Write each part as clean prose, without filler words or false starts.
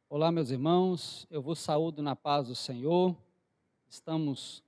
Olá, meus irmãos, eu vos saúdo na paz do Senhor. Estamos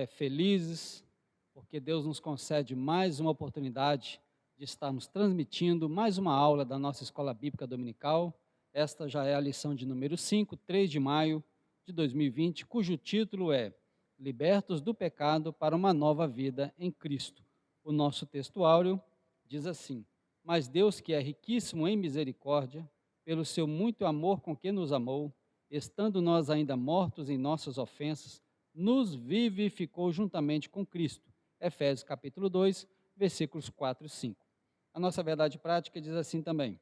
felizes porque Deus nos concede mais uma oportunidade de estarmos transmitindo mais uma aula da nossa Escola Bíblica Dominical. Esta já é a lição de número 5, 3 de maio de 2020, cujo título é Libertos do Pecado para uma Nova Vida em Cristo. O nosso texto áureo diz assim: Mas Deus, que é riquíssimo em misericórdia, pelo seu muito amor com que nos amou, estando nós ainda mortos em nossas ofensas, nos vivificou juntamente com Cristo. Efésios capítulo 2, versículos 4 e 5. A nossa verdade prática diz assim também: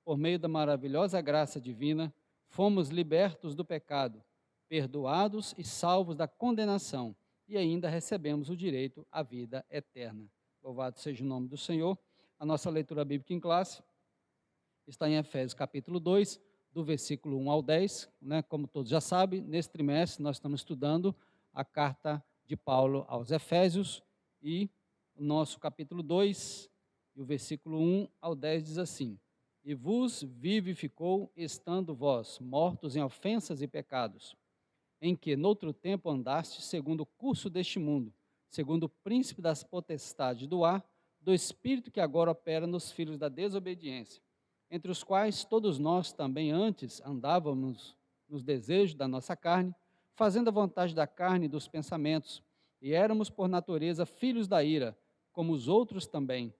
por meio da maravilhosa graça divina, fomos libertos do pecado, perdoados e salvos da condenação, e ainda recebemos o direito à vida eterna. Louvado seja o nome do Senhor. A nossa leitura bíblica em classe está em Efésios capítulo 2, do versículo 1 ao 10, né? Como todos já sabem, nesse trimestre nós estamos estudando a carta de Paulo aos Efésios, e o nosso capítulo 2, e o versículo 1 ao 10 diz assim: E vos vivificou, estando vós mortos em ofensas e pecados, em que noutro tempo andaste segundo o curso deste mundo, segundo o príncipe das potestades do ar, do espírito que agora opera nos filhos da desobediência, entre os quais todos nós também antes andávamos nos desejos da nossa carne, fazendo a vontade da carne e dos pensamentos, e éramos por natureza filhos da ira, como os outros também.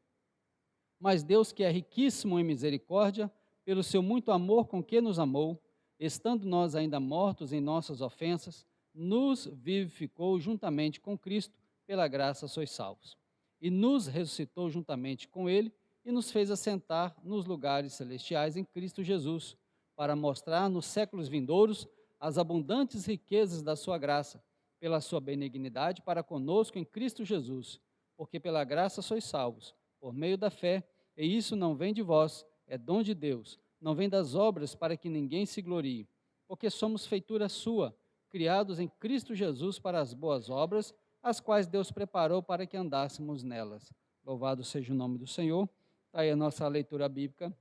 Mas Deus, que é riquíssimo em misericórdia, pelo seu muito amor com que nos amou, estando nós ainda mortos em nossas ofensas, nos vivificou juntamente com Cristo, pela graça sois salvos. E nos ressuscitou juntamente com Ele, e nos fez assentar nos lugares celestiais em Cristo Jesus, para mostrar nos séculos vindouros as abundantes riquezas da sua graça, pela sua benignidade para conosco em Cristo Jesus, porque pela graça sois salvos, por meio da fé, e isso não vem de vós, é dom de Deus, não vem das obras para que ninguém se glorie, porque somos feitura sua, criados em Cristo Jesus para as boas obras, as quais Deus preparou para que andássemos nelas. Louvado seja o nome do Senhor. Está aí a nossa leitura bíblica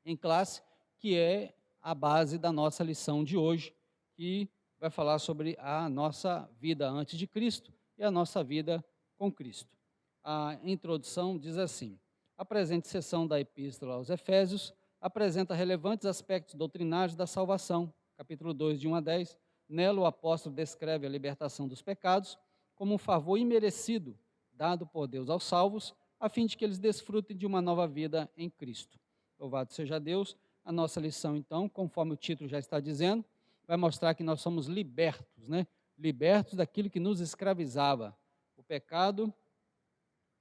em classe, que é a base da nossa lição de hoje, que vai falar sobre a nossa vida antes de Cristo e a nossa vida com Cristo. A introdução diz assim: a presente seção da Epístola aos Efésios apresenta relevantes aspectos doutrinários da salvação, capítulo 2, de 1 a 10. Nela, o apóstolo descreve a libertação dos pecados como um favor imerecido dado por Deus aos salvos, a fim de que eles desfrutem de uma nova vida em Cristo. Louvado seja Deus. A nossa lição, então, conforme o título já está dizendo, vai mostrar que nós somos libertos, né? Libertos daquilo que nos escravizava, o pecado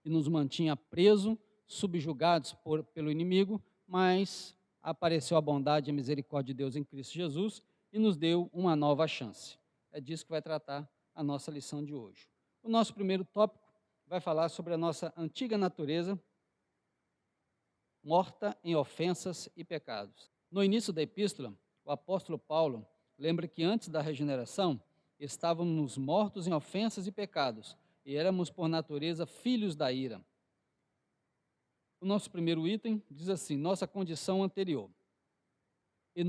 que nos mantinha presos, subjugados pelo inimigo, mas apareceu a bondade e a misericórdia de Deus em Cristo Jesus e nos deu uma nova chance. É disso que vai tratar a nossa lição de hoje. O nosso primeiro tópico vai falar sobre a nossa antiga natureza, morta em ofensas e pecados. No início da epístola, o apóstolo Paulo lembra que antes da regeneração, estávamos mortos em ofensas e pecados, e éramos por natureza filhos da ira. O nosso primeiro item diz assim: nossa condição anterior. E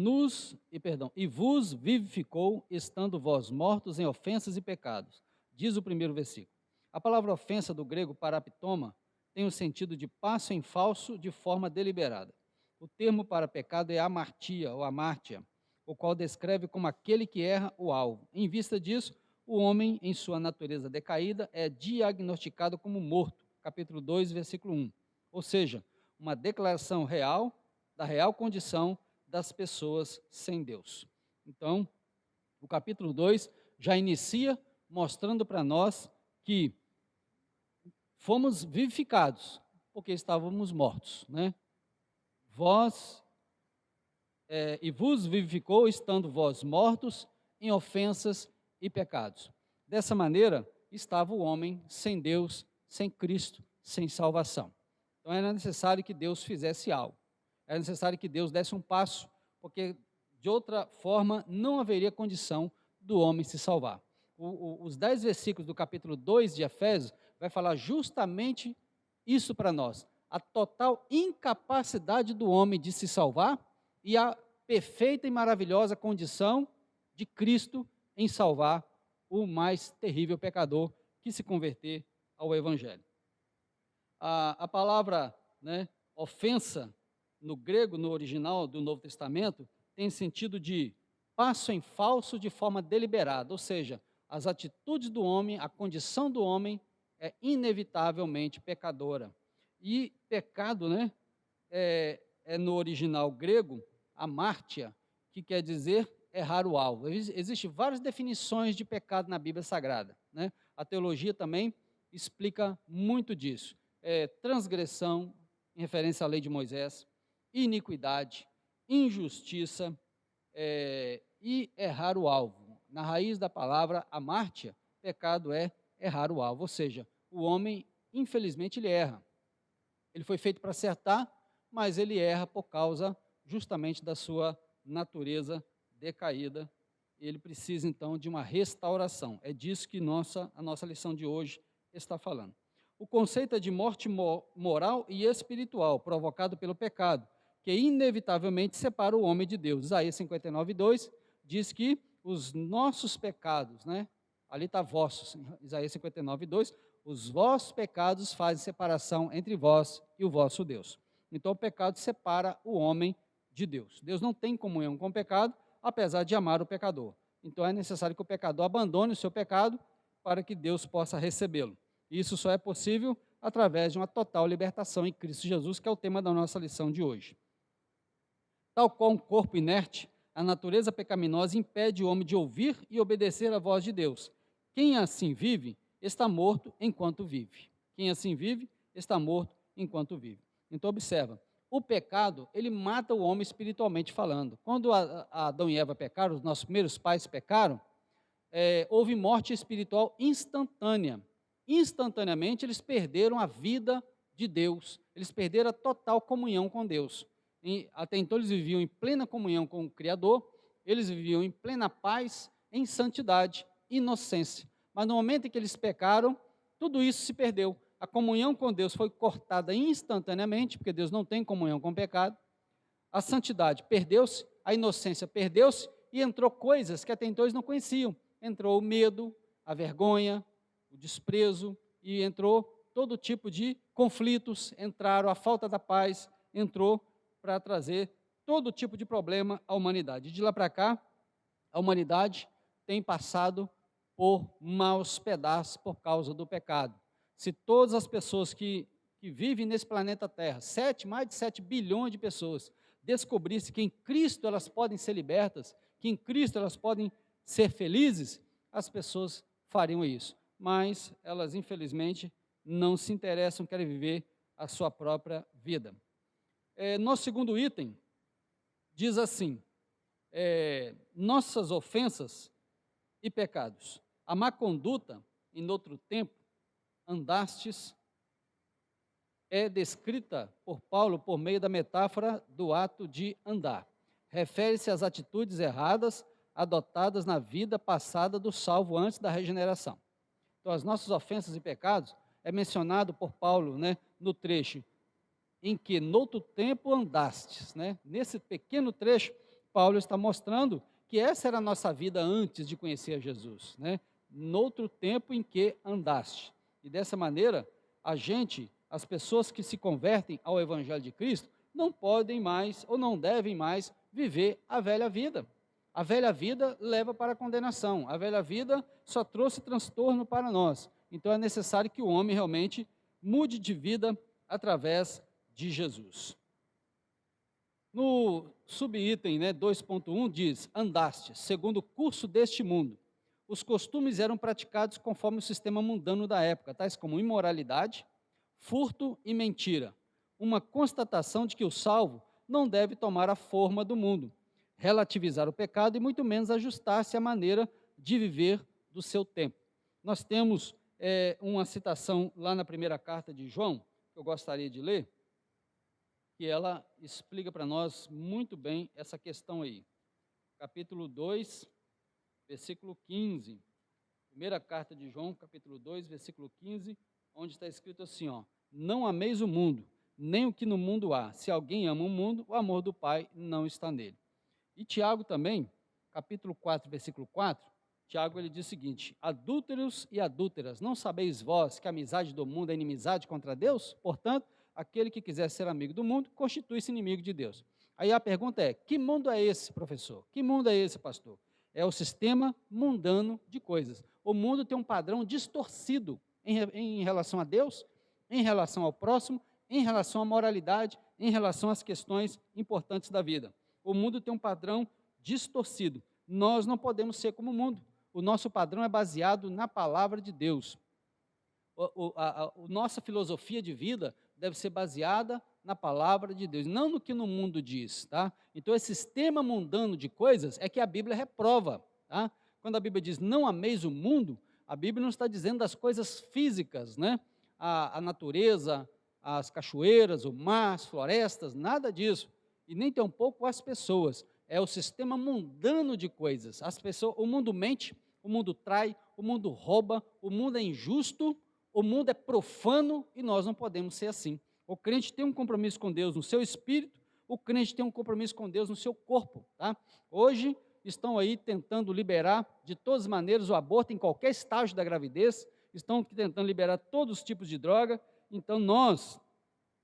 vos vivificou, estando vós mortos em ofensas e pecados. Diz o primeiro versículo. A palavra ofensa do grego paraptoma tem o sentido de passo em falso de forma deliberada. O termo para pecado é amartia ou amártia, o qual descreve como aquele que erra o alvo. Em vista disso, o homem, em sua natureza decaída, é diagnosticado como morto. Capítulo 2, versículo 1. Ou seja, uma declaração real da real condição das pessoas sem Deus. Então, o capítulo 2 já inicia mostrando para nós que fomos vivificados, porque estávamos mortos, né? E vos vivificou, estando vós mortos em ofensas e pecados. Dessa maneira, estava o homem sem Deus, sem Cristo, sem salvação. Então, era necessário que Deus fizesse algo. Era necessário que Deus desse um passo, porque de outra forma não haveria condição do homem se salvar. Os 10 versículos do capítulo 2 de Efésios vai falar justamente isso para nós. A total incapacidade do homem de se salvar e a perfeita e maravilhosa condição de Cristo em salvar o mais terrível pecador que se converter ao Evangelho. A palavra, né, ofensa, no grego, no original do Novo Testamento, tem sentido de passo em falso de forma deliberada, ou seja, as atitudes do homem, a condição do homem é inevitavelmente pecadora. E pecado, né, é no original grego, amártia, que quer dizer errar o alvo. Existem várias definições de pecado na Bíblia Sagrada, né? A teologia também explica muito disso. Transgressão, em referência à lei de Moisés, iniquidade, injustiça e errar o alvo. Na raiz da palavra amártia, pecado é errar o alvo, ou seja, o homem, infelizmente, ele erra. Ele foi feito para acertar, mas ele erra por causa justamente da sua natureza decaída. Ele precisa, então, de uma restauração. É disso que a nossa lição de hoje está falando. O conceito é de morte moral e espiritual, provocado pelo pecado, que inevitavelmente separa o homem de Deus. Isaías 59:2 diz que os nossos pecados, né? Ali está vossos, Isaías 59:2, os vossos pecados fazem separação entre vós e o vosso Deus. Então o pecado separa o homem de Deus. Deus não tem comunhão com o pecado, apesar de amar o pecador. Então é necessário que o pecador abandone o seu pecado para que Deus possa recebê-lo. Isso só é possível através de uma total libertação em Cristo Jesus, que é o tema da nossa lição de hoje. Tal qual um corpo inerte, a natureza pecaminosa impede o homem de ouvir e obedecer à voz de Deus. Quem assim vive, está morto enquanto vive. Quem assim vive, está morto enquanto vive. Então, observa, o pecado, ele mata o homem espiritualmente falando. Quando Adão e Eva pecaram, os nossos primeiros pais pecaram, houve morte espiritual instantânea. Instantaneamente, eles perderam a vida de Deus, eles perderam a total comunhão com Deus. Até então, eles viviam em plena comunhão com o Criador, eles viviam em plena paz, em santidade, inocência. Mas no momento em que eles pecaram, tudo isso se perdeu. A comunhão com Deus foi cortada instantaneamente, porque Deus não tem comunhão com o pecado. A santidade perdeu-se, a inocência perdeu-se, e entrou coisas que até então eles não conheciam. Entrou o medo, a vergonha, o desprezo, e entrou todo tipo de conflitos, entraram a falta da paz, entrou para trazer todo tipo de problema à humanidade. De lá para cá, a humanidade tem passado por maus pedaços por causa do pecado. Se todas as pessoas que vivem nesse planeta Terra, mais de 7 bilhões de pessoas, descobrissem que em Cristo elas podem ser libertas, que em Cristo elas podem ser felizes, as pessoas fariam isso. Mas elas, infelizmente, não se interessam, querem viver a sua própria vida. Nosso segundo item diz assim: nossas ofensas e pecados. A má conduta, em outro tempo, andastes, é descrita por Paulo por meio da metáfora do ato de andar. Refere-se às atitudes erradas adotadas na vida passada do salvo antes da regeneração. Então, as nossas ofensas e pecados é mencionado por Paulo, né, no trecho em que noutro tempo andastes, né? Nesse pequeno trecho, Paulo está mostrando que essa era a nossa vida antes de conhecer Jesus, né? Noutro tempo em que andaste. E dessa maneira, as pessoas que se convertem ao Evangelho de Cristo, não podem mais ou não devem mais viver a velha vida. A velha vida leva para a condenação. A velha vida só trouxe transtorno para nós. Então é necessário que o homem realmente mude de vida através de Jesus. No subitem, 2.1 diz: andaste, segundo o curso deste mundo. Os costumes eram praticados conforme o sistema mundano da época, tais como imoralidade, furto e mentira. Uma constatação de que o salvo não deve tomar a forma do mundo, relativizar o pecado e muito menos ajustar-se à maneira de viver do seu tempo. Nós temos uma citação lá na primeira carta de João, que eu gostaria de ler, que ela explica para nós muito bem essa questão aí. Capítulo 2, versículo 15. Primeira carta de João, capítulo 2, versículo 15, onde está escrito assim, ó: não ameis o mundo, nem o que no mundo há. Se alguém ama o mundo, o amor do Pai não está nele. E Tiago também, capítulo 4, versículo 4, Tiago ele diz o seguinte: adúlteros e adúlteras, não sabeis vós que a amizade do mundo é inimizade contra Deus? Portanto, aquele que quiser ser amigo do mundo, constitui-se inimigo de Deus. Aí a pergunta é: que mundo é esse, professor? Que mundo é esse, pastor? É o sistema mundano de coisas. O mundo tem um padrão distorcido em relação a Deus, em relação ao próximo, em relação à moralidade, em relação às questões importantes da vida. O mundo tem um padrão distorcido. Nós não podemos ser como o mundo. O nosso padrão é baseado na palavra de Deus. A nossa filosofia de vida deve ser baseada na palavra de Deus, não no que no mundo diz, tá? Então, esse sistema mundano de coisas é que a Bíblia reprova, tá? Quando a Bíblia diz não ameis o mundo, a Bíblia não está dizendo das coisas físicas, né? A natureza, as cachoeiras, o mar, as florestas, nada disso. E nem tampouco as pessoas. É o sistema mundano de coisas. As pessoas, o mundo mente, o mundo trai, o mundo rouba, o mundo é injusto, o mundo é profano e nós não podemos ser assim. O crente tem um compromisso com Deus no seu espírito, o crente tem um compromisso com Deus no seu corpo, tá? Hoje estão aí tentando liberar de todas as maneiras o aborto em qualquer estágio da gravidez, estão tentando liberar todos os tipos de droga. Então nós,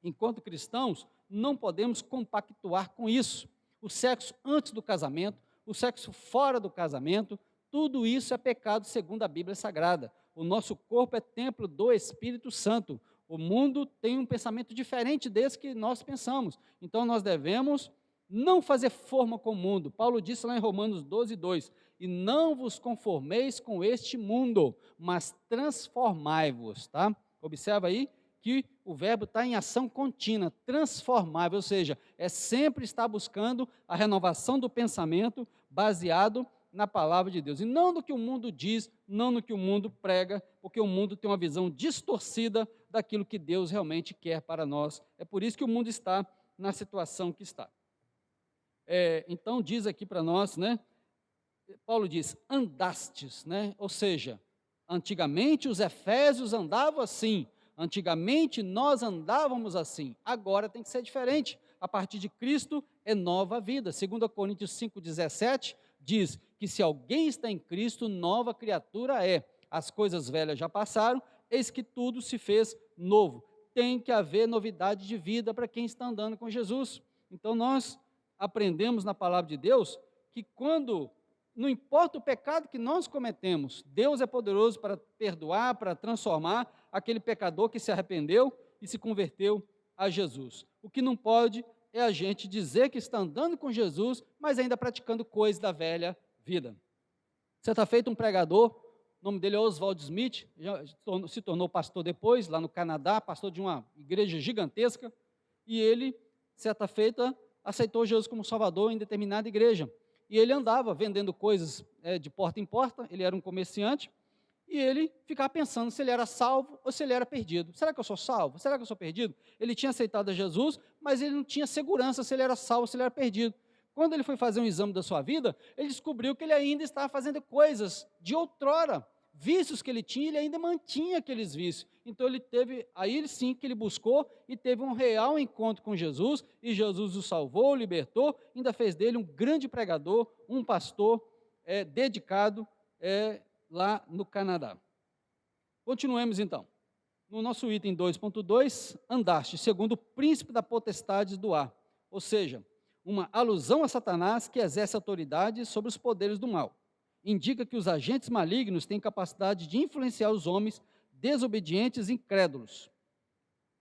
enquanto cristãos, não podemos compactuar com isso. O sexo antes do casamento, o sexo fora do casamento, tudo isso é pecado segundo a Bíblia Sagrada. O nosso corpo é templo do Espírito Santo. O mundo tem um pensamento diferente desse que nós pensamos. Então nós devemos não fazer forma com o mundo. Paulo disse lá em Romanos 12, 2, e não vos conformeis com este mundo, mas transformai-vos, tá? Observa aí que o verbo está em ação contínua, transformável, ou seja, é sempre estar buscando a renovação do pensamento baseado na palavra de Deus, e não no que o mundo diz, não no que o mundo prega, porque o mundo tem uma visão distorcida daquilo que Deus realmente quer para nós. É por isso que o mundo está na situação que está. Então diz aqui para nós, né? Paulo diz, andastes, né? Ou seja, antigamente os efésios andavam assim, antigamente nós andávamos assim, agora tem que ser diferente. A partir de Cristo é nova vida. 2 Coríntios 5,17 diz que se alguém está em Cristo, nova criatura é. As coisas velhas já passaram, eis que tudo se fez novo. Tem que haver novidade de vida para quem está andando com Jesus. Então nós aprendemos na palavra de Deus que quando, não importa o pecado que nós cometemos, Deus é poderoso para perdoar, para transformar aquele pecador que se arrependeu e se converteu a Jesus. O que não pode é a gente dizer que está andando com Jesus, mas ainda praticando coisas da velha vida. Certa feita, um pregador, o nome dele é Oswald Smith, se tornou pastor depois, lá no Canadá, pastor de uma igreja gigantesca, e ele, certa feita, aceitou Jesus como Salvador em determinada igreja. E ele andava vendendo coisas de porta em porta, ele era um comerciante, e ele ficava pensando se ele era salvo ou se ele era perdido. Será que eu sou salvo? Será que eu sou perdido? Ele tinha aceitado a Jesus, mas ele não tinha segurança se ele era salvo ou se ele era perdido. Quando ele foi fazer um exame da sua vida, ele descobriu que ele ainda estava fazendo coisas de outrora, vícios que ele tinha, ele ainda mantinha aqueles vícios. Então ele teve, aí sim que ele buscou e teve um real encontro com Jesus, e Jesus o salvou, o libertou, ainda fez dele um grande pregador, um pastor dedicado lá no Canadá. Continuemos então. No nosso item 2.2, andaste segundo o príncipe da potestade do ar, ou seja, uma alusão a Satanás que exerce autoridade sobre os poderes do mal. Indica que os agentes malignos têm capacidade de influenciar os homens desobedientes e incrédulos.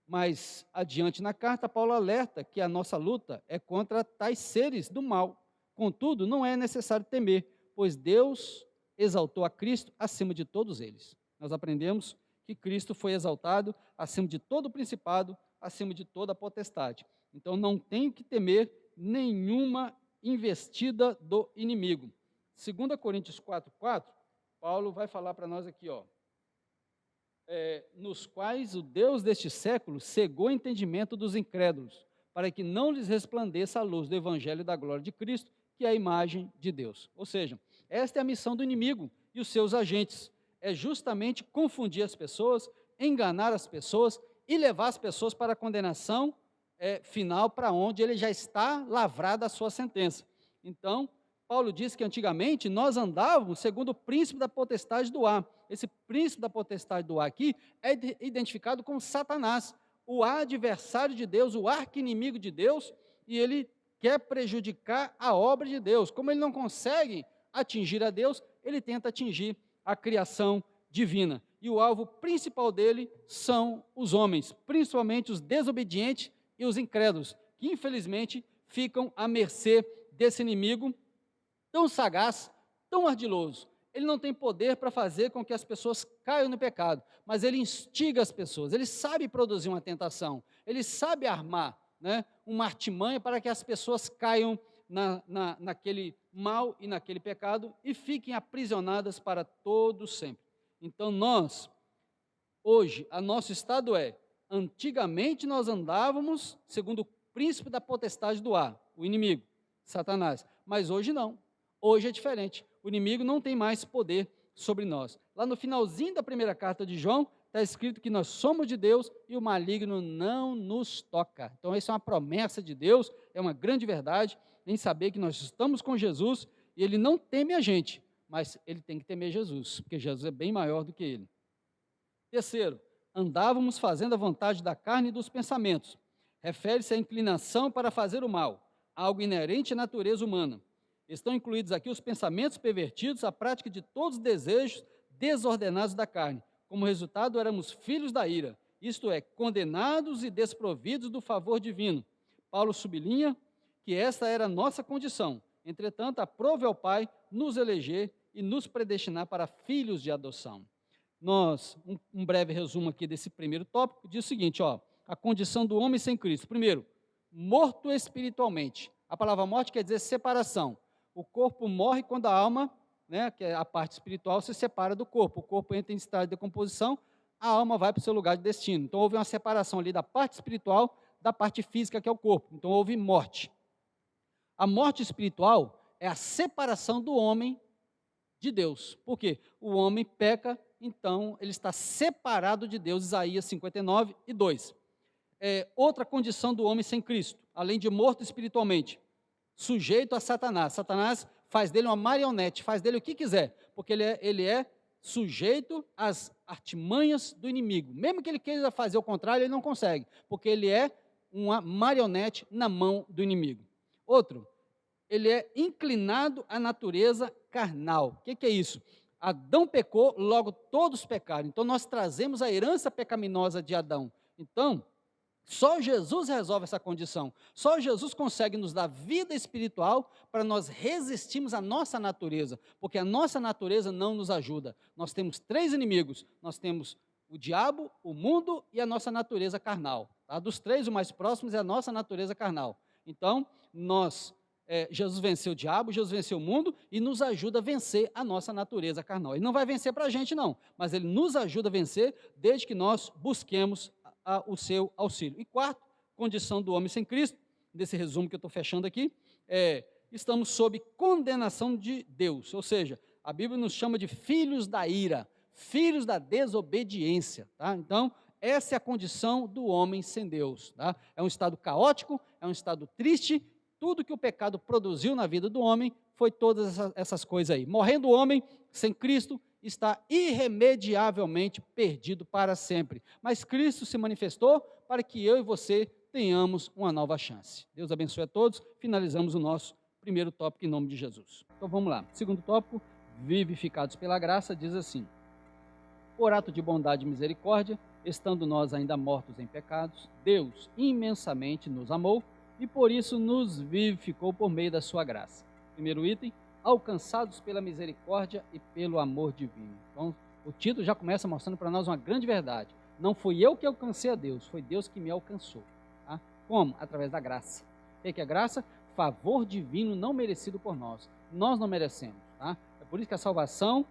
Mas, adiante na carta, Paulo alerta que a nossa luta é contra tais seres do mal. Contudo, não é necessário temer, pois Deus exaltou a Cristo acima de todos eles. Nós aprendemos que Cristo foi exaltado acima de todo o principado, acima de toda a potestade. Então, não tem que temer nenhuma investida do inimigo. 2 Coríntios 4,4, Paulo vai falar para nós aqui, nos quais o Deus deste século cegou o entendimento dos incrédulos, para que não lhes resplandeça a luz do evangelho da glória de Cristo, que é a imagem de Deus. Ou seja, esta é a missão do inimigo e os seus agentes, é justamente confundir as pessoas, enganar as pessoas e levar as pessoas para a condenação final, para onde ele já está lavrada a sua sentença. Então, Paulo diz que antigamente nós andávamos segundo o príncipe da potestade do ar. Esse príncipe da potestade do ar aqui é identificado como Satanás, o adversário de Deus, o arqui-inimigo de Deus, e ele quer prejudicar a obra de Deus. Como ele não consegue atingir a Deus, ele tenta atingir a criação divina. E o alvo principal dele são os homens, principalmente os desobedientes e os incrédulos, que infelizmente ficam à mercê desse inimigo tão sagaz, tão ardiloso. Ele não tem poder para fazer com que as pessoas caiam no pecado, mas ele instiga as pessoas, ele sabe produzir uma tentação, ele sabe armar, uma artimanha para que as pessoas caiam naquele mal e naquele pecado e fiquem aprisionadas para todo sempre. Então nós, hoje, o nosso estado é, antigamente nós andávamos segundo o príncipe da potestade do ar, o inimigo, Satanás, mas hoje não. Hoje é diferente, o inimigo não tem mais poder sobre nós. Lá no finalzinho da primeira carta de João, está escrito que nós somos de Deus e o maligno não nos toca. Então essa é uma promessa de Deus, é uma grande verdade, em saber que nós estamos com Jesus e ele não teme a gente, mas ele tem que temer Jesus, porque Jesus é bem maior do que ele. Terceiro, andávamos fazendo a vontade da carne e dos pensamentos. Refere-se à inclinação para fazer o mal, algo inerente à natureza humana. Estão incluídos aqui os pensamentos pervertidos, a prática de todos os desejos desordenados da carne. Como resultado, éramos filhos da ira, isto é, condenados e desprovidos do favor divino. Paulo sublinha que esta era a nossa condição. Entretanto, aprove ao Pai nos eleger e nos predestinar para filhos de adoção. Um breve resumo aqui desse primeiro tópico, diz o seguinte, a condição do homem sem Cristo. Primeiro, morto espiritualmente. A palavra morte quer dizer separação. O corpo morre quando a alma, que é a parte espiritual, se separa do corpo. O corpo entra em estado de decomposição, a alma vai para o seu lugar de destino. Então, houve uma separação ali da parte espiritual da parte física, que é o corpo. Então, houve morte. A morte espiritual é a separação do homem de Deus. Por quê? O homem peca, então, ele está separado de Deus. Isaías 59, 2. Outra condição do homem sem Cristo, além de morto espiritualmente, sujeito a Satanás. Satanás faz dele uma marionete, faz dele o que quiser, porque ele é sujeito às artimanhas do inimigo. Mesmo que ele queira fazer o contrário, ele não consegue, porque ele é uma marionete na mão do inimigo. Outro, ele é inclinado à natureza carnal. O que é isso? Adão pecou, logo todos pecaram. Então nós trazemos a herança pecaminosa de Adão. Então, só Jesus resolve essa condição. Só Jesus consegue nos dar vida espiritual para nós resistirmos à nossa natureza, porque a nossa natureza não nos ajuda. Nós temos 3 inimigos. Nós temos o diabo, o mundo e a nossa natureza carnal. Tá? Dos 3, o mais próximo é a nossa natureza carnal. Então, Jesus venceu o diabo, Jesus venceu o mundo e nos ajuda a vencer a nossa natureza carnal. Ele não vai vencer para a gente não, mas ele nos ajuda a vencer desde que nós busquemos o seu auxílio. E quarto, condição do homem sem Cristo, desse resumo que eu estou fechando aqui, estamos sob condenação de Deus, ou seja, a Bíblia nos chama de filhos da ira, filhos da desobediência, tá? Então, essa é a condição do homem sem Deus, tá? É um estado caótico, é um estado triste, tudo que o pecado produziu na vida do homem foi todas essas coisas aí. Morrendo o homem sem Cristo, está irremediavelmente perdido para sempre. Mas Cristo se manifestou para que eu e você tenhamos uma nova chance. Deus abençoe a todos. Finalizamos o nosso primeiro tópico em nome de Jesus. Então vamos lá. Segundo tópico, vivificados pela graça, diz assim: por ato de bondade e misericórdia, estando nós ainda mortos em pecados, Deus imensamente nos amou e por isso nos vivificou por meio da sua graça. Primeiro item, alcançados pela misericórdia e pelo amor divino. Então, o título já começa mostrando para nós uma grande verdade. Não fui eu que alcancei a Deus, foi Deus que me alcançou. Tá? Como? Através da graça. O que é graça? Favor divino não merecido por nós. Nós não merecemos. Tá? É por isso que a salvação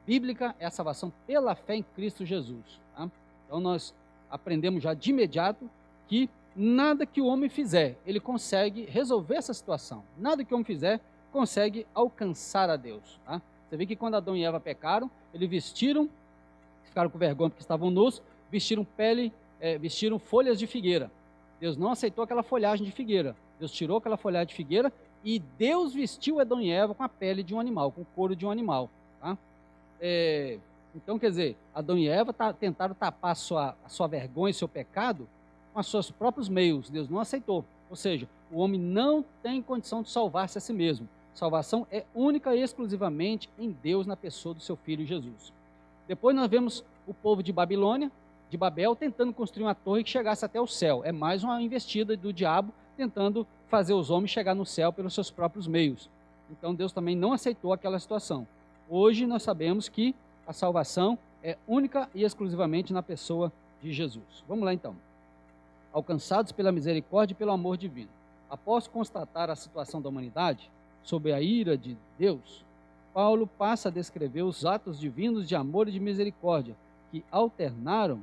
bíblica é a salvação pela fé em Cristo Jesus. Tá? Então, nós aprendemos já de imediato que nada que o homem fizer, ele consegue resolver essa situação. Nada que o homem fizer, consegue alcançar a Deus. Tá? Você vê que quando Adão e Eva pecaram, eles ficaram com vergonha porque estavam nus, vestiram folhas de figueira. Deus não aceitou aquela folhagem de figueira. Deus tirou aquela folhagem de figueira, e Deus vestiu Adão e Eva com a pele de um animal, com o couro de um animal. Tá? Então, quer dizer, Adão e Eva tentaram tapar a sua vergonha, seu pecado, com os seus próprios meios. Deus não aceitou. Ou seja, o homem não tem condição de salvar-se a si mesmo. Salvação é única e exclusivamente em Deus, na pessoa do seu Filho Jesus. Depois nós vemos o povo de Babilônia, de Babel, tentando construir uma torre que chegasse até o céu. É mais uma investida do diabo tentando fazer os homens chegar no céu pelos seus próprios meios. Então Deus também não aceitou aquela situação. Hoje nós sabemos que a salvação é única e exclusivamente na pessoa de Jesus. Vamos lá então. Alcançados pela misericórdia e pelo amor divino. Após constatar a situação da humanidade, sob a ira de Deus, Paulo passa a descrever os atos divinos de amor e de misericórdia, que alteraram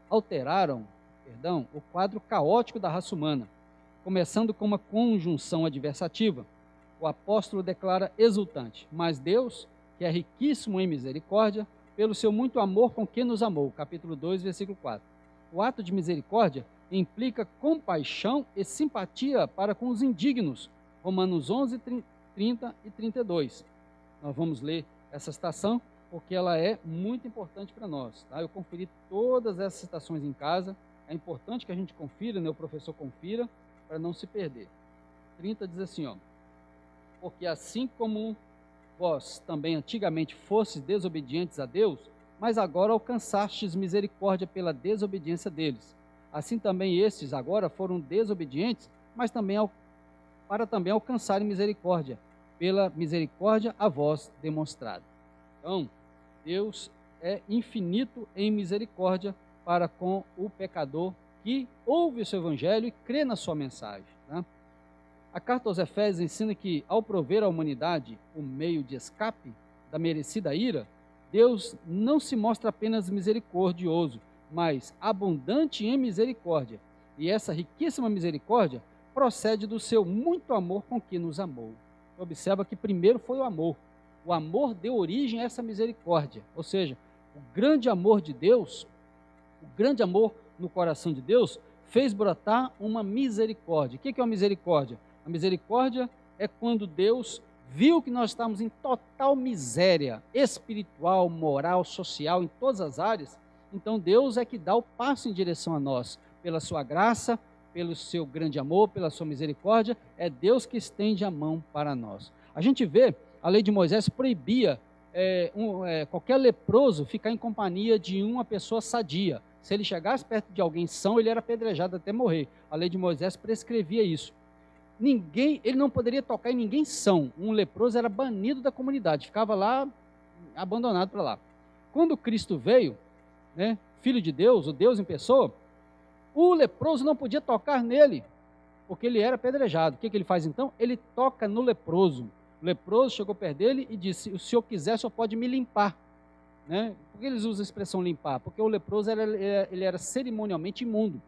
o quadro caótico da raça humana. Começando com uma conjunção adversativa, o apóstolo declara exultante: mas Deus, que é riquíssimo em misericórdia, pelo seu muito amor com que nos amou. Capítulo 2, versículo 4. O ato de misericórdia implica compaixão e simpatia para com os indignos. Romanos 11, 30 e 32. Nós vamos ler essa citação porque ela é muito importante para nós. Tá? Eu conferi todas essas citações em casa. É importante que a gente confira, né? O professor confira, para não se perder. 30 diz assim, ó: porque assim como vós também antigamente fostes desobedientes a Deus, mas agora alcançastes misericórdia pela desobediência deles. Assim também estes agora foram desobedientes, mas também para também alcançarem misericórdia, pela misericórdia a vós demonstrada. Então, Deus é infinito em misericórdia para com o pecador que ouve o seu evangelho e crê na sua mensagem. Né? A carta aos Efésios ensina que, ao prover à humanidade o meio de escape da merecida ira, Deus não se mostra apenas misericordioso, mas abundante em misericórdia. E essa riquíssima misericórdia procede do seu muito amor com que nos amou. Observa que primeiro foi o amor. O amor deu origem a essa misericórdia. Ou seja, o grande amor de Deus, o grande amor no coração de Deus, fez brotar uma misericórdia. O que é uma misericórdia? A misericórdia é quando Deus viu que nós estamos em total miséria espiritual, moral, social, em todas as áreas. Então Deus é que dá o passo em direção a nós, pela sua graça, pelo seu grande amor, pela sua misericórdia. É Deus que estende a mão para nós. A gente vê, a lei de Moisés proibia qualquer leproso ficar em companhia de uma pessoa sadia. Se ele chegasse perto de alguém são, ele era apedrejado até morrer. A lei de Moisés prescrevia isso. Ele não poderia tocar em ninguém são. Um leproso era banido da comunidade, ficava lá, abandonado para lá. Quando Cristo veio, né, Filho de Deus, o Deus em pessoa, o leproso não podia tocar nele, porque ele era apedrejado. O que ele faz então? Ele toca no leproso. O leproso chegou perto dele e disse: se o senhor quiser, só pode me limpar. Né? Por que eles usam a expressão limpar? Porque o leproso ele era cerimonialmente imundo.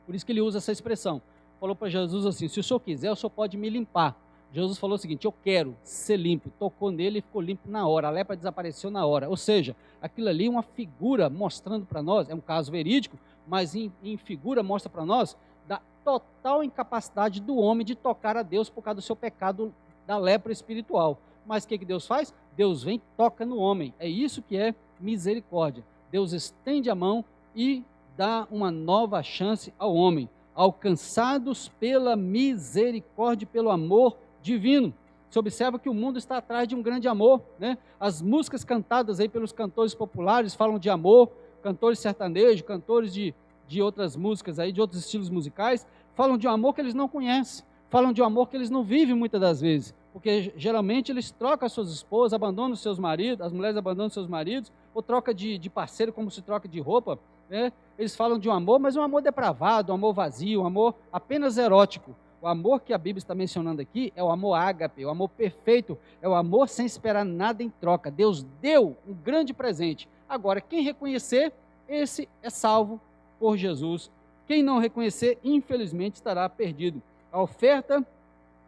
Por isso que ele usa essa expressão. Falou para Jesus assim: se o senhor quiser, o senhor pode me limpar. Jesus falou o seguinte: eu quero ser limpo. Tocou nele e ficou limpo na hora. A lepra desapareceu na hora. Ou seja, aquilo ali é uma figura mostrando para nós, é um caso verídico, mas em figura mostra para nós da total incapacidade do homem de tocar a Deus por causa do seu pecado da lepra espiritual. Mas o que Deus faz? Deus vem e toca no homem. É isso que é misericórdia. Deus estende a mão e dá uma nova chance ao homem. Alcançados pela misericórdia e pelo amor divino. Você observa que o mundo está atrás de um grande amor, né? As músicas cantadas aí pelos cantores populares falam de amor, cantores sertanejos, cantores de outras músicas aí, de outros estilos musicais, falam de um amor que eles não conhecem, falam de um amor que eles não vivem muitas das vezes, porque geralmente eles trocam as suas esposas, abandonam os seus maridos, as mulheres abandonam os seus maridos, ou troca de parceiro como se troca de roupa, né? Eles falam de um amor, mas um amor depravado, um amor vazio, um amor apenas erótico. O amor que a Bíblia está mencionando aqui é o amor ágape, o amor perfeito, é o amor sem esperar nada em troca. Deus deu um grande presente. Agora, quem reconhecer, esse é salvo por Jesus. Quem não reconhecer, infelizmente, estará perdido. A oferta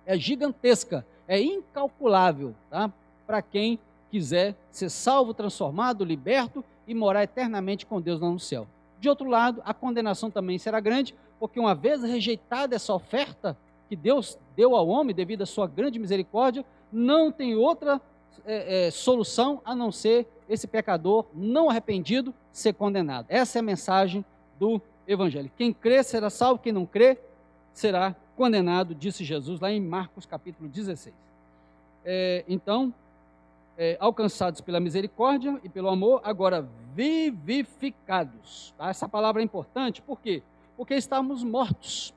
é gigantesca, é incalculável, tá? Para quem quiser ser salvo, transformado, liberto e morar eternamente com Deus lá no céu. De outro lado, a condenação também será grande, porque uma vez rejeitada essa oferta que Deus deu ao homem, devido à sua grande misericórdia, não tem outra solução a não ser esse pecador não arrependido ser condenado. Essa é a mensagem do Evangelho. Quem crê será salvo, quem não crê será condenado, disse Jesus lá em Marcos capítulo 16. Alcançados pela misericórdia e pelo amor, agora vivificados. Tá? Essa palavra é importante, por quê? Porque estávamos mortos,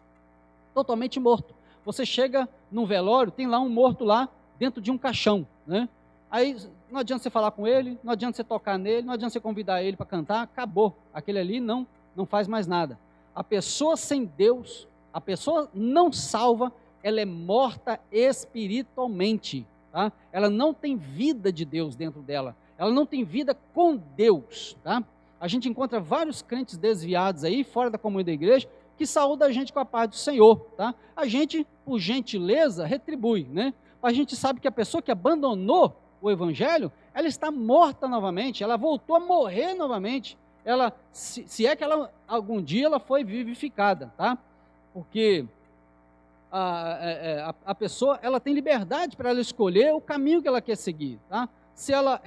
totalmente mortos. Você chega num velório, tem lá um morto lá, dentro de um caixão, né? Aí não adianta você falar com ele, não adianta você tocar nele, não adianta você convidar ele para cantar, acabou. Aquele ali não faz mais nada. A pessoa sem Deus, a pessoa não salva, ela é morta espiritualmente. Tá? Ela não tem vida de Deus dentro dela, ela não tem vida com Deus. Tá? A gente encontra vários crentes desviados aí, fora da comunhão da igreja, que saúdam a gente com a paz do Senhor. Tá? A gente, por gentileza, retribui, né? A gente sabe que a pessoa que abandonou o Evangelho, ela está morta novamente, ela voltou a morrer novamente, ela, se é que ela, algum dia ela foi vivificada, tá? Porque a pessoa, ela tem liberdade para ela escolher o caminho que ela quer seguir, tá? Se ela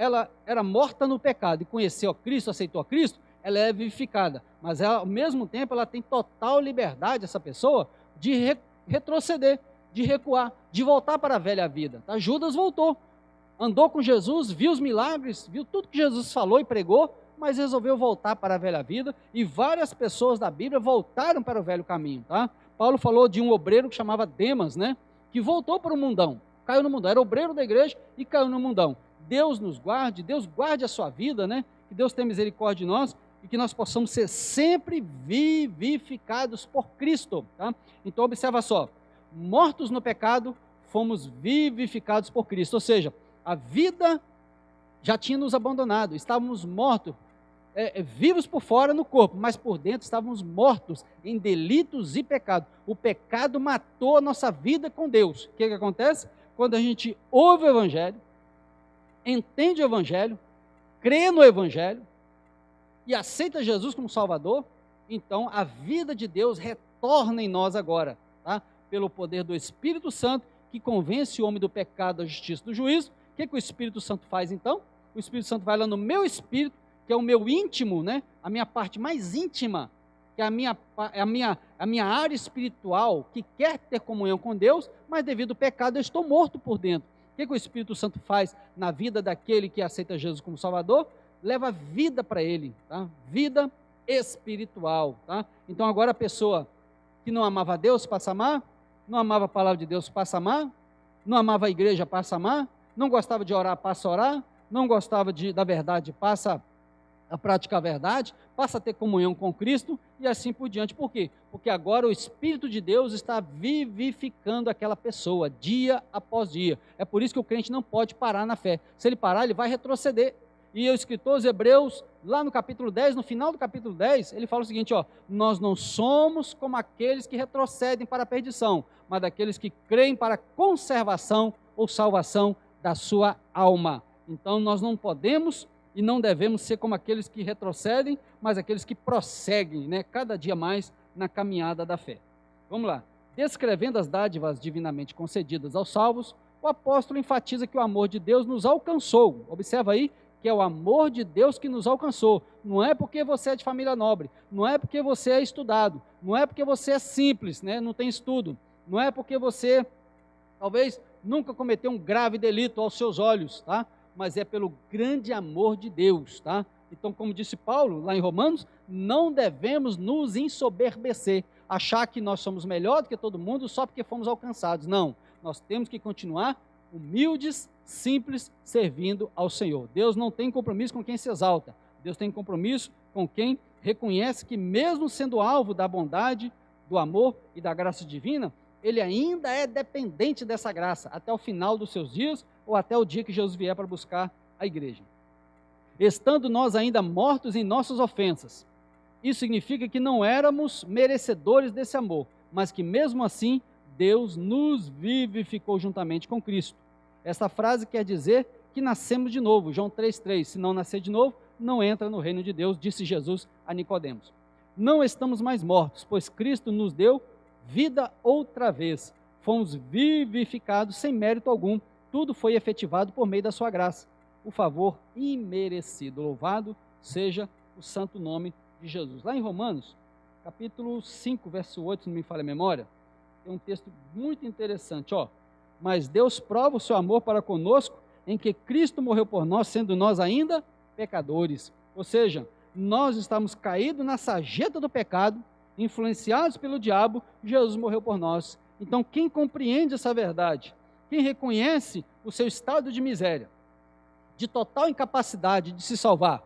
era morta no pecado e conheceu a Cristo, aceitou a Cristo, ela é vivificada, mas ela, ao mesmo tempo ela tem total liberdade, essa pessoa, de retroceder, de recuar, de voltar para a velha vida, tá? Judas voltou, andou com Jesus, viu os milagres, viu tudo que Jesus falou e pregou, mas resolveu voltar para a velha vida, e várias pessoas da Bíblia voltaram para o velho caminho, tá? Paulo falou de um obreiro que chamava Demas, né? Que voltou para o mundão, caiu no mundão, era obreiro da igreja e caiu no mundão. Deus nos guarde, Deus guarde a sua vida, né? Que Deus tenha misericórdia de nós e que nós possamos ser sempre vivificados por Cristo, tá? Então observa só, mortos no pecado, fomos vivificados por Cristo, ou seja, a vida já tinha nos abandonado, estávamos mortos, vivos por fora no corpo, mas por dentro estávamos mortos em delitos e pecado. O pecado matou a nossa vida com Deus. O que acontece? Quando a gente ouve o Evangelho, entende o Evangelho, crê no Evangelho e aceita Jesus como Salvador, então a vida de Deus retorna em nós agora, tá? Pelo poder do Espírito Santo, que convence o homem do pecado, da justiça e do juízo. O que o Espírito Santo faz então? O Espírito Santo vai lá no meu espírito, que é o meu íntimo, né? A minha parte mais íntima, que é a minha área espiritual, que quer ter comunhão com Deus, mas devido ao pecado eu estou morto por dentro. O que o Espírito Santo faz na vida daquele que aceita Jesus como Salvador? Leva vida para ele, tá? Vida espiritual, tá? Então agora a pessoa que não amava a Deus passa a amar, não amava a palavra de Deus passa a amar, não amava a igreja passa a amar, não gostava de orar passa a orar, não gostava da verdade passa a praticar a verdade, passa a ter comunhão com Cristo e assim por diante. Por quê? Porque agora o Espírito de Deus está vivificando aquela pessoa, dia após dia. É por isso que o crente não pode parar na fé. Se ele parar, ele vai retroceder. E o escritor aos Hebreus, lá no capítulo 10, no final do capítulo 10, ele fala o seguinte, ó, nós não somos como aqueles que retrocedem para a perdição, mas daqueles que creem para a conservação ou salvação da sua alma. Então nós não podemos e não devemos ser como aqueles que retrocedem, mas aqueles que prosseguem, né, cada dia mais na caminhada da fé. Vamos lá. Descrevendo as dádivas divinamente concedidas aos salvos, o apóstolo enfatiza que o amor de Deus nos alcançou. Observa aí que é o amor de Deus que nos alcançou. Não é porque você é de família nobre, não é porque você é estudado, não é porque você é simples, né, não tem estudo, não é porque você talvez nunca cometeu um grave delito aos seus olhos, tá? Mas é pelo grande amor de Deus, tá? Então, como disse Paulo, lá em Romanos, não devemos nos ensoberbecer, achar que nós somos melhor do que todo mundo só porque fomos alcançados. Não, nós temos que continuar humildes, simples, servindo ao Senhor. Deus não tem compromisso com quem se exalta, Deus tem compromisso com quem reconhece que mesmo sendo alvo da bondade, do amor e da graça divina, ele ainda é dependente dessa graça, até o final dos seus dias, ou até o dia que Jesus vier para buscar a igreja. Estando nós ainda mortos em nossas ofensas, isso significa que não éramos merecedores desse amor, mas que mesmo assim, Deus nos vivificou juntamente com Cristo. Essa frase quer dizer que nascemos de novo, João 3,3, se não nascer de novo, não entra no reino de Deus, disse Jesus a Nicodemos. Não estamos mais mortos, pois Cristo nos deu vida outra vez. fomos vivificados sem mérito algum. Tudo foi efetivado por meio da sua graça. O favor imerecido. Louvado seja o santo nome de Jesus. Lá em Romanos, capítulo 5, verso 8, se não me falha a memória, tem um texto muito interessante, ó. Mas Deus prova o seu amor para conosco, em que Cristo morreu por nós, sendo nós ainda pecadores. Ou seja, nós estamos caídos na sarjeta do pecado, influenciados pelo diabo, Jesus morreu por nós. Então, quem compreende essa verdade, quem reconhece o seu estado de miséria, de total incapacidade de se salvar,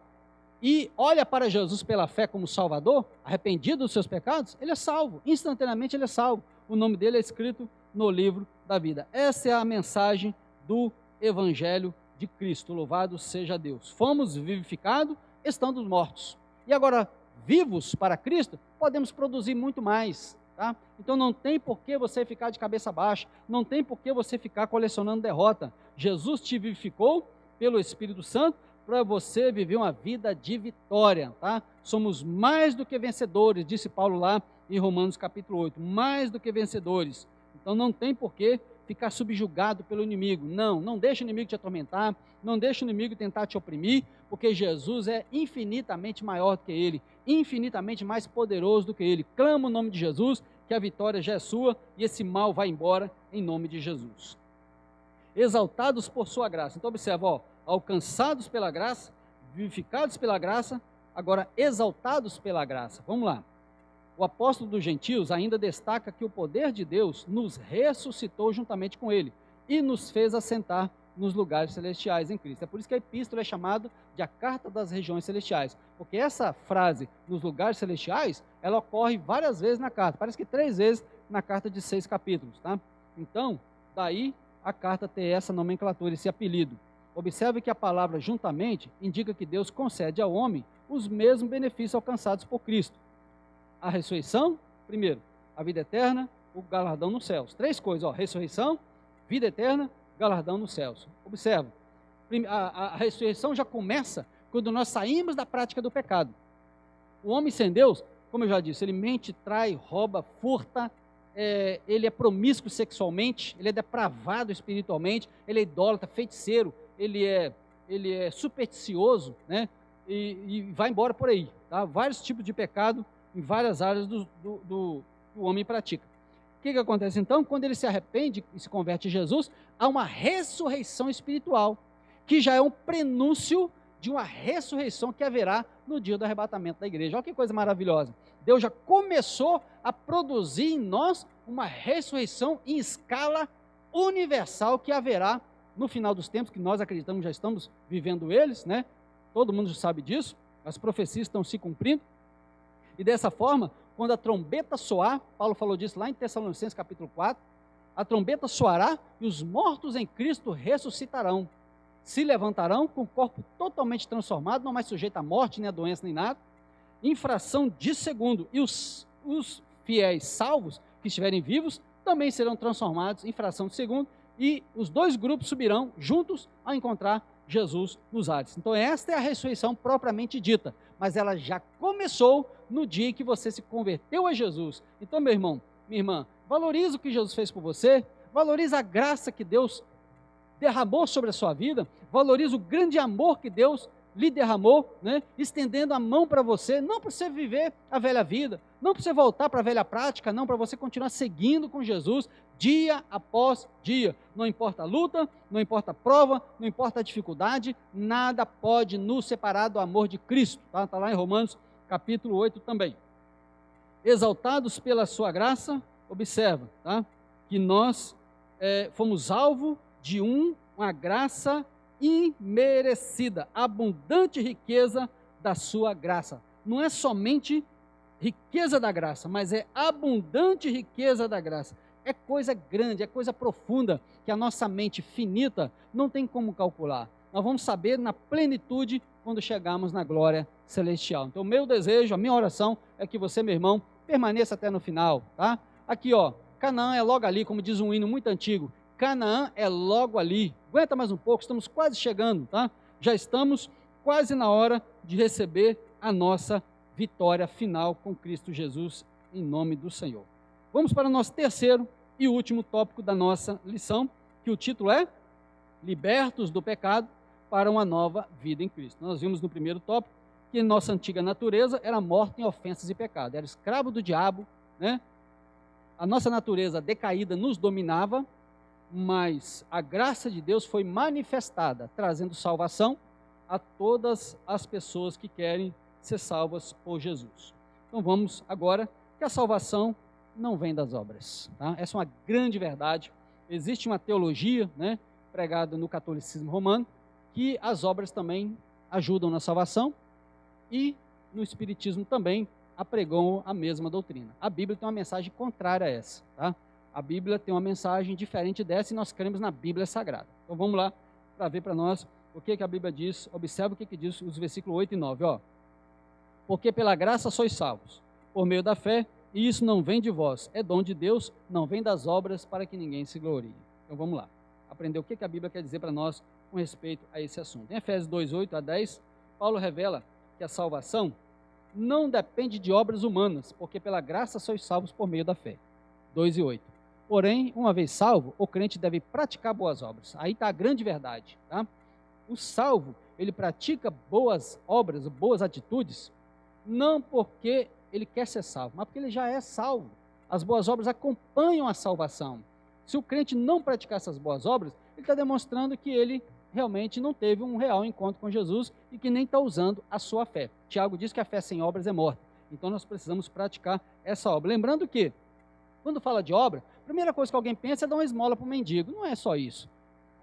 e olha para Jesus pela fé como Salvador, arrependido dos seus pecados, ele é salvo, instantaneamente ele é salvo. O nome dele é escrito no livro da vida. Essa é a mensagem do Evangelho de Cristo. Louvado seja Deus. Fomos vivificados, estando mortos. E agora, vivos para Cristo, podemos produzir muito mais. Tá? Então não tem por que você ficar de cabeça baixa, não tem por que você ficar colecionando derrota. Jesus te vivificou pelo Espírito Santo para você viver uma vida de vitória. Tá? Somos mais do que vencedores, disse Paulo lá em Romanos capítulo 8, mais do que vencedores. Então não tem por que ficar subjugado pelo inimigo. Não deixe o inimigo te atormentar, não deixe o inimigo tentar te oprimir, porque Jesus é infinitamente maior do que ele, infinitamente mais poderoso do que ele. Clama o nome de Jesus, que a vitória já é sua, e esse mal vai embora em nome de Jesus. Exaltados por sua graça. Então observa, ó, alcançados pela graça, vivificados pela graça, agora exaltados pela graça. Vamos lá. O apóstolo dos gentios ainda destaca que o poder de Deus nos ressuscitou juntamente com ele e nos fez assentar nos lugares celestiais em Cristo. É por isso que a epístola é chamada de a carta das regiões celestiais, porque essa frase, nos lugares celestiais, ela ocorre várias vezes na carta, parece que 3 vezes na carta de 6 capítulos, tá? Então, daí a carta ter essa nomenclatura, esse apelido. Observe que a palavra juntamente indica que Deus concede ao homem os mesmos benefícios alcançados por Cristo. A ressurreição, primeiro, a vida eterna, o galardão nos céus. 3 coisas, ó, ressurreição, vida eterna, galardão nos céus. Observa, a ressurreição já começa quando nós saímos da prática do pecado. O homem sem Deus, como eu já disse, ele mente, trai, rouba, furta, ele é promíscuo sexualmente, ele é depravado espiritualmente, ele é idólatra, feiticeiro, ele é supersticioso, né? E vai embora por aí, tá? Vários tipos de pecado em várias áreas do homem pratica. O que acontece então? Quando ele se arrepende e se converte a Jesus, há uma ressurreição espiritual, que já é um prenúncio de uma ressurreição que haverá no dia do arrebatamento da igreja. Olha que coisa maravilhosa. Deus já começou a produzir em nós uma ressurreição em escala universal que haverá no final dos tempos, que nós acreditamos já estamos vivendo eles, né? Todo mundo já sabe disso, as profecias estão se cumprindo. E dessa forma, quando a trombeta soar, Paulo falou disso lá em Tessalonicenses capítulo 4, a trombeta soará e os mortos em Cristo ressuscitarão, se levantarão com o corpo totalmente transformado, não mais sujeito à morte, nem à doença, nem nada, em fração de segundo, e os fiéis salvos que estiverem vivos também serão transformados em fração de segundo, e os 2 grupos subirão juntos a encontrar Jesus nos ares. Então esta é a ressurreição propriamente dita, mas ela já começou no dia em que você se converteu a Jesus. Então, meu irmão, minha irmã, valorize o que Jesus fez por você, valorize a graça que Deus derramou sobre a sua vida, valorize o grande amor que Deus lhe derramou, né? Estendendo a mão para você, não para você viver a velha vida, não para você voltar para a velha prática, não, para você continuar seguindo com Jesus, dia após dia. Não importa a luta, não importa a prova, não importa a dificuldade, nada pode nos separar do amor de Cristo. Está lá em Romanos capítulo 8 também. Exaltados pela sua graça, observa, tá? Que nós fomos alvo de uma graça imerecida, abundante riqueza da sua graça. Não é somente riqueza da graça, mas é abundante riqueza da graça. É coisa grande, é coisa profunda, que a nossa mente finita não tem como calcular. Nós vamos saber na plenitude quando chegarmos na glória celestial. Então, o meu desejo, a minha oração é que você, meu irmão, permaneça até no final, tá? Aqui, ó, Canaã é logo ali, como diz um hino muito antigo. Canaã é logo ali. Aguenta mais um pouco, estamos quase chegando, tá? Já estamos quase na hora de receber a nossa vitória final com Cristo Jesus, em nome do Senhor. Vamos para o nosso terceiro E o último tópico da nossa lição, que o título é Libertos do Pecado para uma Nova Vida em Cristo. Nós vimos no primeiro tópico que nossa antiga natureza era morta em ofensas e pecado, era escravo do diabo, né? A nossa natureza decaída nos dominava, mas a graça de Deus foi manifestada, trazendo salvação a todas as pessoas que querem ser salvas por Jesus. Então vamos agora, que a salvação não vem das obras, tá? Essa é uma grande verdade. Existe uma teologia, né, pregada no catolicismo romano, que as obras também ajudam na salvação, e no espiritismo também apregam a mesma doutrina. A Bíblia tem uma mensagem contrária a essa, tá? A Bíblia tem uma mensagem diferente dessa e nós cremos na Bíblia Sagrada. Então vamos lá para ver para nós o que a Bíblia diz. Observe o que diz os versículos 8 e 9, ó. Porque pela graça sois salvos, por meio da fé, e isso não vem de vós, é dom de Deus, não vem das obras, para que ninguém se glorie. Então vamos lá, aprender o que a Bíblia quer dizer para nós com respeito a esse assunto. Em Efésios 2, 8 a 10, Paulo revela que a salvação não depende de obras humanas, porque pela graça sois salvos por meio da fé. 2 e 8. Porém, uma vez salvo, o crente deve praticar boas obras. Aí está a grande verdade, tá? O salvo, ele pratica boas obras, boas atitudes, não porque ele quer ser salvo, mas porque ele já é salvo. As boas obras acompanham a salvação. Se o crente não praticar essas boas obras, ele está demonstrando que ele realmente não teve um real encontro com Jesus e que nem está usando a sua fé. Tiago diz que a fé sem obras é morta. Então nós precisamos praticar essa obra. Lembrando que, quando fala de obra, a primeira coisa que alguém pensa é dar uma esmola para o mendigo. Não é só isso.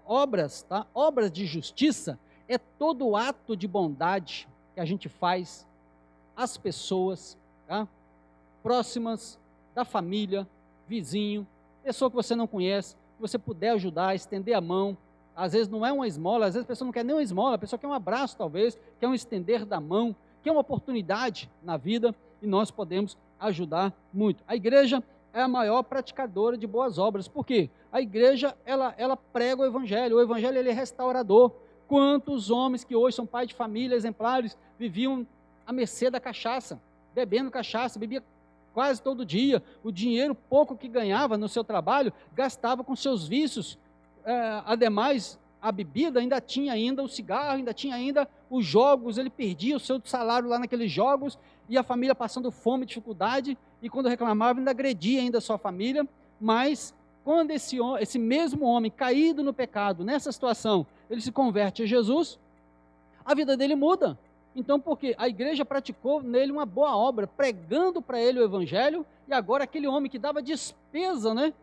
Obras, tá? Obras de justiça é todo ato de bondade que a gente faz às pessoas, tá? Próximas, da família, vizinho, pessoa que você não conhece, que você puder ajudar, estender a mão. Às vezes não é uma esmola, às vezes a pessoa não quer nem uma esmola, a pessoa quer um abraço talvez, quer um estender da mão, quer uma oportunidade na vida, e nós podemos ajudar muito. A igreja é a maior praticadora de boas obras. Por quê? A igreja, ela prega o evangelho ele é restaurador. Quantos homens que hoje são pais de família exemplares, viviam à mercê da cachaça, bebendo cachaça, bebia quase todo dia, o dinheiro pouco que ganhava no seu trabalho, gastava com seus vícios, ademais, a bebida, ainda tinha ainda o cigarro, ainda tinha ainda os jogos, ele perdia o seu salário lá naqueles jogos, e a família passando fome, dificuldade, e quando reclamava, ainda agredia ainda a sua família. Mas quando esse mesmo homem, caído no pecado, nessa situação, ele se converte a Jesus, a vida dele muda. Então, porque a igreja praticou nele uma boa obra, pregando para ele o evangelho, e agora aquele homem que dava despesa, né,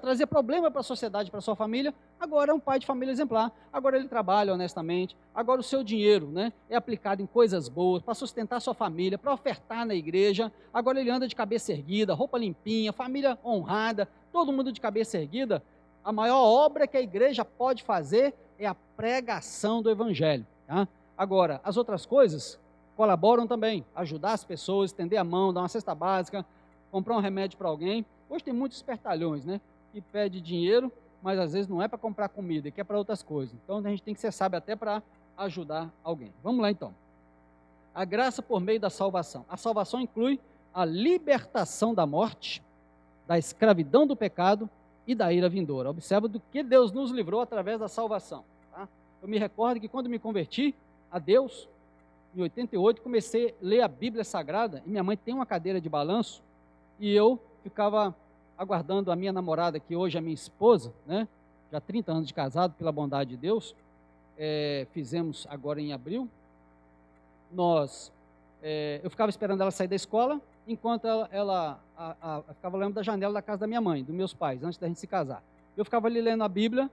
trazia problema para a sociedade, para a sua família, agora é um pai de família exemplar. Agora ele trabalha honestamente, agora o seu dinheiro, né, é aplicado em coisas boas, para sustentar sua família, para ofertar na igreja. Agora ele anda de cabeça erguida, roupa limpinha, família honrada, todo mundo de cabeça erguida. A maior obra que a igreja pode fazer é a pregação do evangelho, tá? Agora, as outras coisas colaboram também, ajudar as pessoas, estender a mão, dar uma cesta básica, comprar um remédio para alguém. Hoje tem muitos espertalhões, né, que pede dinheiro, mas às vezes não é para comprar comida, que é para outras coisas. Então a gente tem que ser sábio até para ajudar alguém. Vamos lá então. A graça por meio da salvação. A salvação inclui a libertação da morte, da escravidão do pecado e da ira vindoura. Observa do que Deus nos livrou através da salvação, tá? Eu me recordo que quando me converti a Deus, em 88, comecei a ler a Bíblia Sagrada, e minha mãe tem uma cadeira de balanço, e eu ficava aguardando a minha namorada, que hoje é minha esposa, né? Já 30 anos de casado, pela bondade de Deus, fizemos agora em abril. Eu ficava esperando ela sair da escola, enquanto ela ficava olhando da janela da casa da minha mãe, dos meus pais, antes da gente se casar. Eu ficava ali lendo a Bíblia,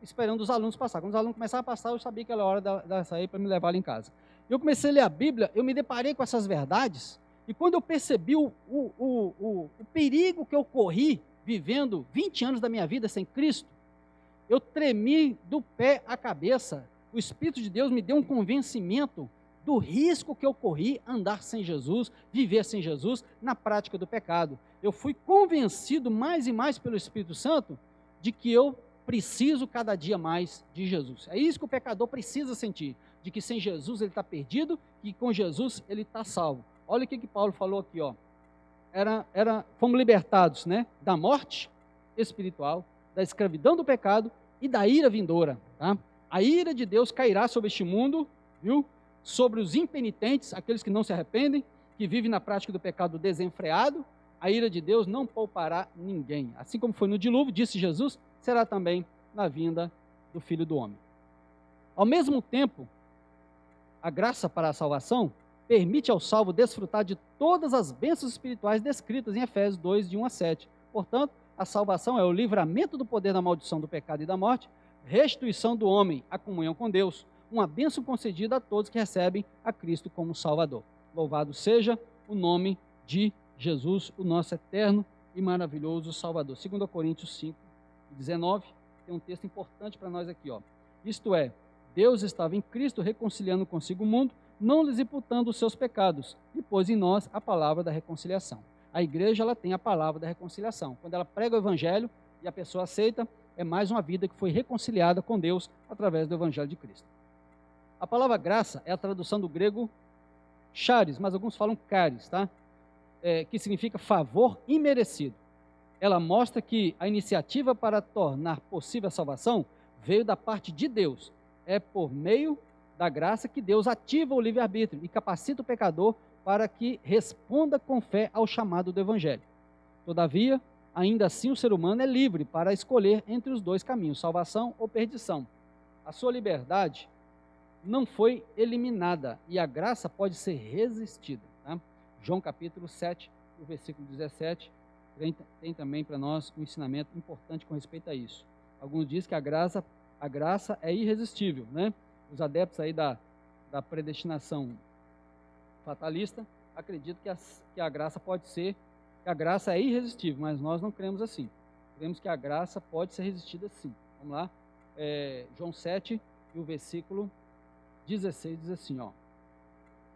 esperando os alunos passar. Quando os alunos começavam a passar, eu sabia que era hora de sair para me levar ali em casa. Eu comecei a ler a Bíblia, eu me deparei com essas verdades, e quando eu percebi o perigo que eu corri, vivendo 20 anos da minha vida sem Cristo, eu tremi do pé à cabeça. O Espírito de Deus me deu um convencimento do risco que eu corri andar sem Jesus, viver sem Jesus, na prática do pecado. Eu fui convencido mais e mais pelo Espírito Santo de que eu preciso cada dia mais de Jesus. É isso que o pecador precisa sentir, de que sem Jesus ele está perdido e com Jesus ele está salvo. Olha o que Paulo falou aqui, ó. fomos libertados, né, da morte espiritual, da escravidão do pecado e da ira vindoura. Tá? A ira de Deus cairá sobre este mundo, viu? Sobre os impenitentes, aqueles que não se arrependem, que vivem na prática do pecado desenfreado. A ira de Deus não poupará ninguém. Assim como foi no dilúvio, disse Jesus, será também na vinda do Filho do Homem. Ao mesmo tempo, a graça para a salvação permite ao salvo desfrutar de todas as bênçãos espirituais descritas em Efésios 2, de 1 a 7. Portanto, a salvação é o livramento do poder da maldição do pecado e da morte, restituição do homem à comunhão com Deus, uma bênção concedida a todos que recebem a Cristo como Salvador. Louvado seja o nome de Jesus, o nosso eterno e maravilhoso Salvador. 2 Coríntios 5, 19, tem um texto importante para nós aqui. Isto é, Deus estava em Cristo reconciliando consigo o mundo, não lhes imputando os seus pecados, e pôs em nós a palavra da reconciliação. A igreja, ela tem a palavra da reconciliação. Quando ela prega o evangelho e a pessoa aceita, é mais uma vida que foi reconciliada com Deus através do evangelho de Cristo. A palavra graça é a tradução do grego charis, mas alguns falam caris, tá? Que significa favor imerecido. Ela mostra que a iniciativa para tornar possível a salvação veio da parte de Deus. É por meio da graça que Deus ativa o livre-arbítrio e capacita o pecador para que responda com fé ao chamado do evangelho. Todavia, ainda assim o ser humano é livre para escolher entre os dois caminhos, salvação ou perdição. A sua liberdade não foi eliminada e a graça pode ser resistida. Tá? João capítulo 7, o versículo 17, tem também para nós um ensinamento importante com respeito a isso. Alguns dizem que a graça é irresistível, né? Os adeptos aí da predestinação fatalista acreditam que a graça pode ser, que a graça é irresistível, mas nós não cremos assim. Cremos que a graça pode ser resistida sim. Vamos lá, João 7, e o versículo 16 diz assim,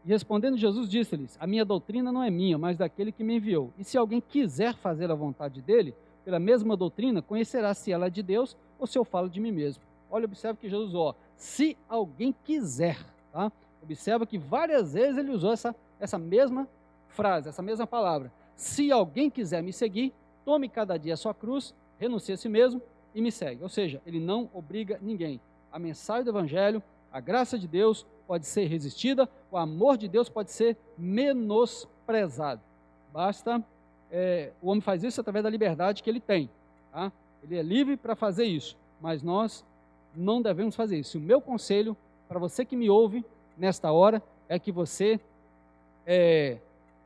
E respondendo Jesus disse-lhes, a minha doutrina não é minha, mas daquele que me enviou. E se alguém quiser fazer a vontade dele, pela mesma doutrina, conhecerá se ela é de Deus ou se eu falo de mim mesmo. Olha, observa que Jesus usou, se alguém quiser, tá? Observa que várias vezes ele usou essa mesma frase, essa mesma palavra. Se alguém quiser me seguir, tome cada dia a sua cruz, renuncie a si mesmo e me segue. Ou seja, ele não obriga ninguém. A mensagem do evangelho, a graça de Deus pode ser resistida, o amor de Deus pode ser menosprezado. Basta, o homem faz isso através da liberdade que ele tem. Tá? Ele é livre para fazer isso, mas nós não devemos fazer isso. O meu conselho para você que me ouve nesta hora é que você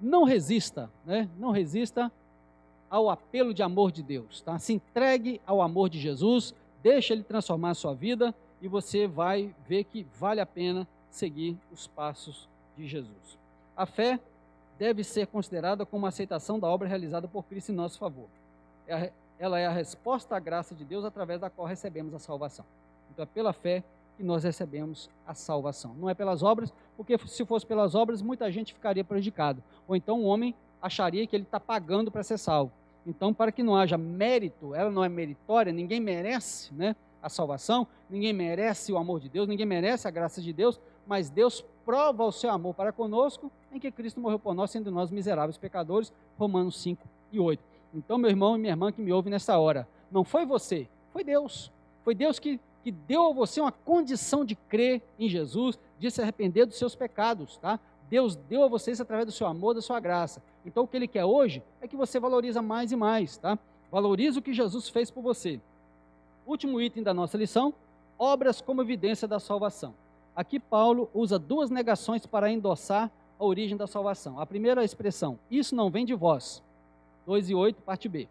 não resista, né? Não resista ao apelo de amor de Deus. Tá? Se entregue ao amor de Jesus, deixe Ele transformar a sua vida e você vai ver que vale a pena seguir os passos de Jesus. A fé deve ser considerada como uma aceitação da obra realizada por Cristo em nosso favor. Ela é a resposta à graça de Deus através da qual recebemos a salvação. Então é pela fé que nós recebemos a salvação. Não é pelas obras, porque se fosse pelas obras, muita gente ficaria prejudicada. Ou então o homem acharia que ele está pagando para ser salvo. Então, para que não haja mérito, ela não é meritória, ninguém merece, né, a salvação, ninguém merece o amor de Deus, ninguém merece a graça de Deus, mas Deus prova o seu amor para conosco, em que Cristo morreu por nós, sendo nós miseráveis pecadores, Romanos 5 e 8. Então, meu irmão e minha irmã que me ouve nessa hora, não foi você, foi Deus que deu a você uma condição de crer em Jesus, de se arrepender dos seus pecados, tá? Deus deu a você isso através do seu amor, da sua graça. Então, o que Ele quer hoje é que você valoriza mais e mais, tá? Valorize o que Jesus fez por você. Último item da nossa lição, obras como evidência da salvação. Aqui Paulo usa duas negações para endossar a origem da salvação. A primeira expressão, isso não vem de vós, 2:8, parte B.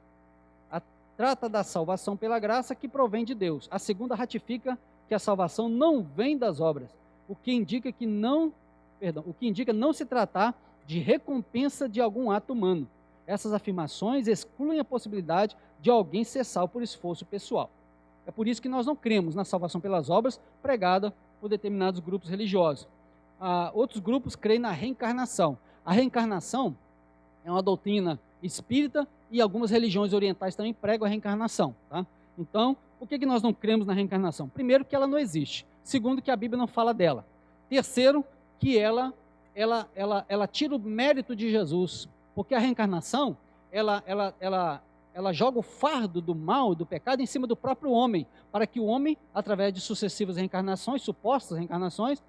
Trata da salvação pela graça que provém de Deus. A segunda ratifica que a salvação não vem das obras, o que indica não se tratar de recompensa de algum ato humano. Essas afirmações excluem a possibilidade de alguém ser salvo por esforço pessoal. É por isso que nós não cremos na salvação pelas obras pregada por determinados grupos religiosos. Outros grupos creem na reencarnação. A reencarnação é uma doutrina espírita e algumas religiões orientais também pregam a reencarnação. Tá? Então, por que nós não cremos na reencarnação? Primeiro, que ela não existe. Segundo, que a Bíblia não fala dela. Terceiro, que ela tira o mérito de Jesus. porque a reencarnação, ela joga o fardo do mal, do pecado, em cima do próprio homem, para que o homem, através de sucessivas reencarnações, supostas reencarnações,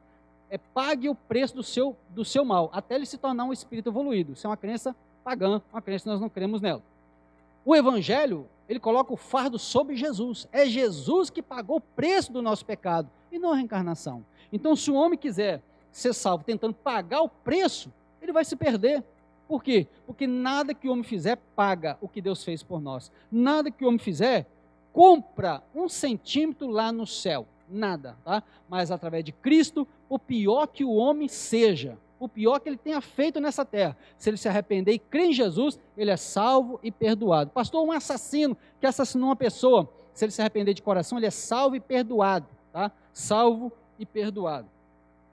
pague o preço do seu mal, até ele se tornar um espírito evoluído. Isso é uma crença pagã, uma crença que nós não cremos nela. O Evangelho, ele coloca o fardo sobre Jesus. É Jesus que pagou o preço do nosso pecado, e não a reencarnação. Então, se o homem quiser ser salvo tentando pagar o preço, ele vai se perder. Por quê? Porque nada que o homem fizer paga o que Deus fez por nós. Nada que o homem fizer compra 1 centímetro lá no céu. Nada, tá? Mas através de Cristo, o pior que o homem seja, o pior que ele tenha feito nessa terra, se ele se arrepender e crer em Jesus, ele é salvo e perdoado. Pastor, um assassino que assassinou uma pessoa, se ele se arrepender de coração, ele é salvo e perdoado, tá? Salvo e perdoado.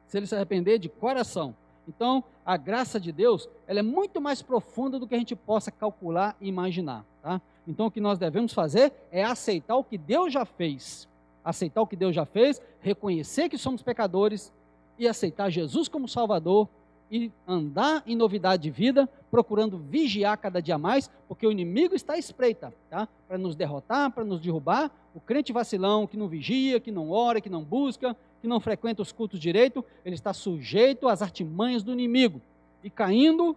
Se ele se arrepender de coração. Então, a graça de Deus, ela é muito mais profunda do que a gente possa calcular e imaginar, tá? Então, o que nós devemos fazer é aceitar o que Deus já fez. Aceitar o que Deus já fez, reconhecer que somos pecadores e aceitar Jesus como Salvador e andar em novidade de vida, procurando vigiar cada dia mais, porque o inimigo está à espreita, tá? Para nos derrotar, para nos derrubar. O crente vacilão que não vigia, que não ora, que não busca, que não frequenta os cultos direito, ele está sujeito às artimanhas do inimigo. E caindo,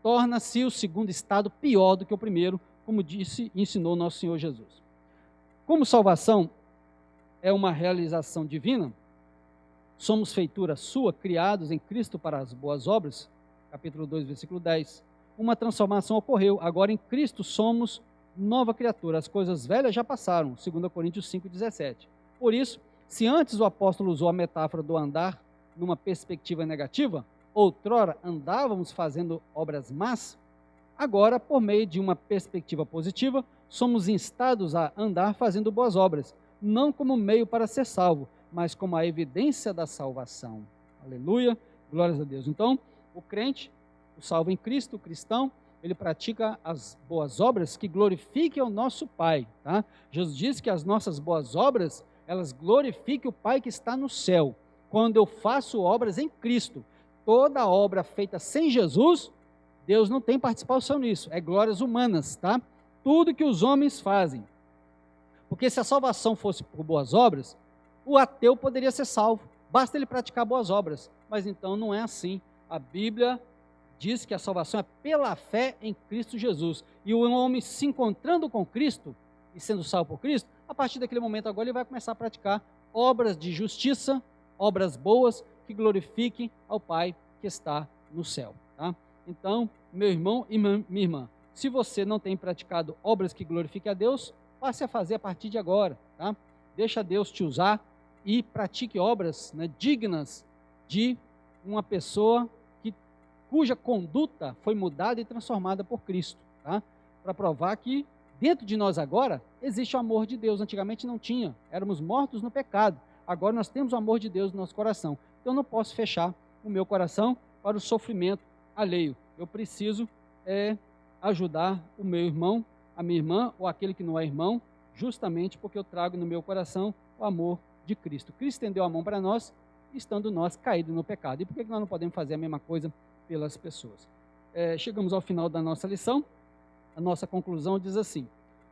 torna-se o segundo estado pior do que o primeiro, como disse e ensinou nosso Senhor Jesus. Como salvação é uma realização divina, somos feitura sua, criados em Cristo para as boas obras, capítulo 2, versículo 10. Uma transformação ocorreu, agora em Cristo somos nova criatura, as coisas velhas já passaram, 2 Coríntios 5,17. Por isso, se antes o apóstolo usou a metáfora do andar numa perspectiva negativa, outrora andávamos fazendo obras más, agora, por meio de uma perspectiva positiva, somos instados a andar fazendo boas obras, não como meio para ser salvo, mas como a evidência da salvação. Aleluia, glórias a Deus. Então, o crente, o salvo em Cristo, o cristão, ele pratica as boas obras que glorifiquem ao nosso Pai, tá? Jesus diz que as nossas boas obras, elas glorifiquem o Pai que está no céu. Quando eu faço obras em Cristo, toda obra feita sem Jesus, Deus não tem participação nisso, é glórias humanas, tá? Tudo que os homens fazem. Porque se a salvação fosse por boas obras, o ateu poderia ser salvo, basta ele praticar boas obras, mas então não é assim. A Bíblia diz que a salvação é pela fé em Cristo Jesus, e o homem se encontrando com Cristo, e sendo salvo por Cristo, a partir daquele momento agora ele vai começar a praticar obras de justiça, obras boas, que glorifiquem ao Pai que está no céu, tá? Então, meu irmão e minha irmã, se você não tem praticado obras que glorifiquem a Deus, passe a fazer a partir de agora, tá? Deixa Deus te usar e pratique obras, né, dignas de uma pessoa cuja conduta foi mudada e transformada por Cristo, tá? Para provar que dentro de nós agora existe o amor de Deus. Antigamente não tinha, éramos mortos no pecado. Agora nós temos o amor de Deus no nosso coração. Então eu não posso fechar o meu coração para o sofrimento alheio. Eu preciso ajudar o meu irmão, a minha irmã ou aquele que não é irmão, justamente porque eu trago no meu coração o amor de Cristo. Cristo estendeu a mão para nós, estando nós caídos no pecado. E por que nós não podemos fazer a mesma coisa pelas pessoas? Chegamos ao final da nossa lição. A nossa conclusão diz assim: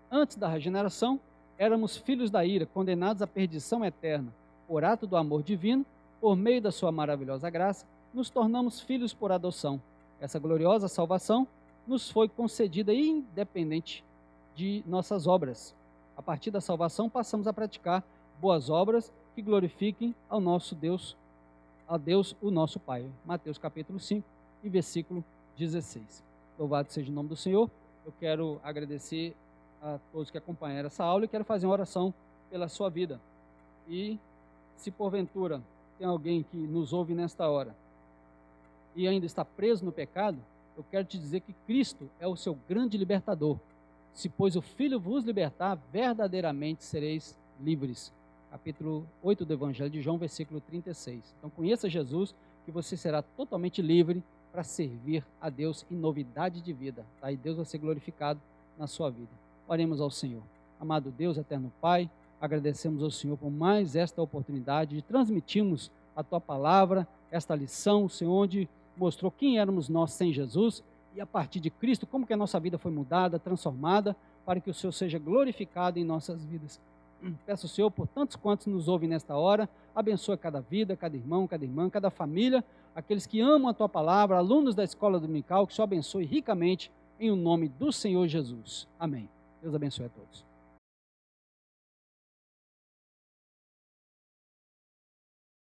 antes da regeneração, éramos filhos da ira, condenados à perdição eterna. Por ato do amor divino, por meio da sua maravilhosa graça, nos tornamos filhos por adoção. Essa gloriosa salvação nos foi concedida independente de nossas obras. A partir da salvação, passamos a praticar boas obras que glorifiquem ao nosso Deus, a Deus, o nosso Pai. Mateus capítulo 5 e versículo 16. Louvado seja o nome do Senhor. Eu quero agradecer a todos que acompanharam essa aula e quero fazer uma oração pela sua vida. E se porventura tem alguém que nos ouve nesta hora e ainda está preso no pecado, eu quero te dizer que Cristo é o seu grande libertador. Se, pois, o Filho vos libertar, verdadeiramente sereis livres. Capítulo 8 do Evangelho de João, versículo 36. Então, conheça Jesus, que você será totalmente livre para servir a Deus em novidade de vida, tá? E Deus vai ser glorificado na sua vida. Oremos ao Senhor. Amado Deus, eterno Pai, agradecemos ao Senhor por mais esta oportunidade de transmitirmos a Tua palavra, esta lição, o Senhor, onde mostrou quem éramos nós sem Jesus e a partir de Cristo, como que a nossa vida foi mudada, transformada, para que o Senhor seja glorificado em nossas vidas. Peço ao Senhor, por tantos quantos nos ouvem nesta hora, abençoa cada vida, cada irmão, cada irmã, cada família, aqueles que amam a Tua palavra, alunos da escola dominical, que o Senhor abençoe ricamente, em o nome do Senhor Jesus. Amém. Deus abençoe a todos.